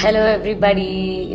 Hello everybody,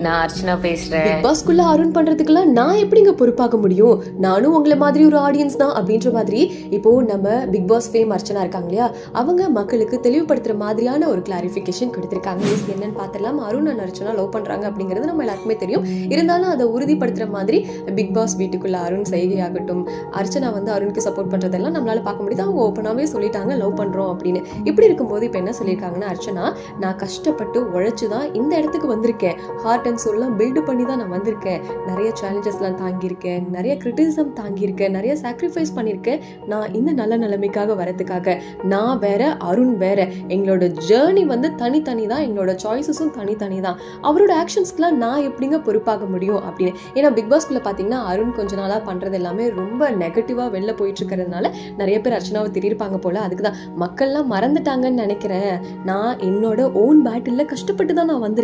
நான் அர்ச்சனா பேசுறேன். Big பாஸ்க்குள்ள Arun பண்றதுக்கெல்லாம் நான் எப்படிங்க பொறுப்பாக முடியும்? நானும் உங்களை மாதிரி ஒரு ஆடியன்ஸ் தான் அப்படின்ற மாதிரி இப்போ நம்ம பிக் பாஸ் ஃபேம் அர்ச்சனா இருக்காங்க இல்லையா, அவங்க மக்களுக்கு தெளிவுபடுத்துற மாதிரியான ஒரு கிளாரிஃபிகேஷன் கொடுத்திருக்காங்க. என்னன்னு பார்த்துலாம். அருண் அண்ட் அர்ச்சனா லவ் பண்றாங்க அப்படிங்கிறது நம்ம எல்லாருக்குமே தெரியும். இருந்தாலும் அதை உறுதிப்படுத்துற மாதிரி பிக் பாஸ் வீட்டுக்குள்ள அருண் செய்கையாகட்டும், அர்ச்சனா வந்து அருணுக்கு சப்போர்ட் பண்றதெல்லாம் நம்மளால பார்க்க முடியுது. அவங்க ஓப்பனாவே சொல்லிட்டாங்க லவ் பண்றோம் அப்படின்னு. இப்படி இருக்கும்போது இப்போ என்ன சொல்லியிருக்காங்கன்னா, அர்ச்சனா நான் கஷ்டப்பட்டு உழைச்சுதான் இந்த இடத்துக்கு வந்திருக்கேன். ஹார்ட் அண்ட் சோல்லாம் பில்டு பண்ணி தான் நான் வந்திருக்கேன். நிறைய சேலஞ்சஸ்லாம் தாங்கியிருக்கேன், நிறைய கிரிட்டிசிசம் தாங்கியிருக்கேன், நிறைய சாக்ரிஃபைஸ் பண்ணியிருக்கேன். நான் இந்த நல்ல நிலைமைக்காக வரதுக்காக. நான் வேற, அருண் வேற. எங்களோட ஜேர்னி வந்து தனித்தனி தான், எங்களோட சாய்ஸஸும் தனித்தனி தான். அவரோட ஆக்ஷன்ஸ்க்குலாம் நான் எப்படிங்க பொறுப்பாக முடியும் அப்படின்னு. ஏன்னா பிக் பாஸ்குள்ள பார்த்தீங்கன்னா அருண் கொஞ்ச நாளாக பண்ணுறது எல்லாமே ரொம்ப நெகட்டிவாக வெளில போயிட்டு இருக்கிறதுனால நிறைய பேர் அர்ச்சனாவை திரியிருப்பாங்க போல. அதுக்கு தான் மக்கள்லாம் மறந்துட்டாங்கன்னு நினைக்கிறேன். நான் என்னோட ஓன் பேட்டில் கஷ்டப்பட்டு தான் நான் வந்திருக்கேன்.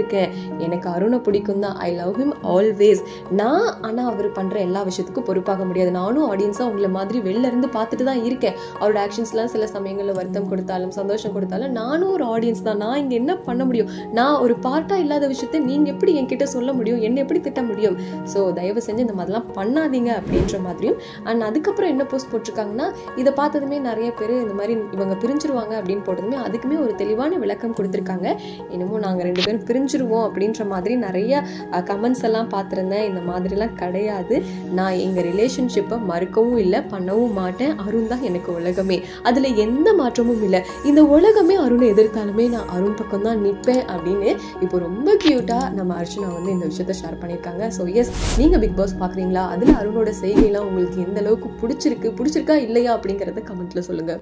எனக்கு அருணை பிடிக்கும் தான். I love him always. ஆனால் அவர் பண்ணுற எல்லா விஷயத்துக்கும் பொறுப்பாக முடியாது. நானும் ஆடியன்ஸாக உங்களை மாதிரி வெளில இருந்து பார்த்துட்டு தான் இருக்கேன். அவரோட ஆக்ஷன்ஸ்லாம் சில சமயங்களில் வருத்தம் கொடுத்தாலும் சந்தோஷம் கொடுத்தாலும் நானும் ஒரு ஆடியன்ஸ் தான். நான் இங்கே என்ன பண்ண முடியும்? நான் ஒரு பார்ட்டாக இல்லாத விஷயத்தை நீங்கள் எப்படி என்கிட்ட சொல்ல முடியும்? என்னை எப்படி திட்ட முடியும்? ஸோ தயவு செஞ்சு இந்த மாதிரிலாம் பண்ணாதீங்க அப்படின்ற மாதிரியும். அண்ட் அதுக்கப்புறம் என்ன போஸ்ட் போட்டிருக்காங்கன்னா, இதை பார்த்ததுமே நிறைய பேர் இந்த மாதிரி இவங்க பிரிஞ்சிருவாங்க அப்படின்னு போட்டதுமே அதுக்குமே ஒரு தெளிவான விளக்கம் கொடுத்துருக்காங்க. இன்னமும் நாங்கள் 2 பேரும் பிரிஞ்சிருவோம் அப்படின்ற மாதிரி நிறைய கமெண்ட்ஸ் எல்லாம் பார்த்துருந்தேன். இந்த மாதிரிலாம் கிடையாது. நான் எங்கள் ரிலேஷன்ஷிப்பை மறுக்கவும் இல்லை, பண்ணவும் மாட்டேன். அருண் தான் எனக்கு உலகமே. அதில் எந்த மாற்றமும் இல்லை. இந்த உலகமே அருணை எதிர்த்தாலுமே நான் அருண் பக்கம் தான் நிற்பேன் அப்படின்னு இப்போ ரொம்ப க்யூட்டாக நம்ம அர்ச்சனா வந்து இந்த விஷயத்தை ஷேர் பண்ணியிருக்காங்க. ஸோ எஸ், நீங்கள் பிக் பாஸ் பார்க்குறீங்களா? அதில் அருணோட செய்கையெல்லாம் உங்களுக்கு எந்த அளவுக்கு பிடிச்சிருக்கா இல்லையா அப்படிங்கிறத கமெண்ட்டில் சொல்லுங்கள்.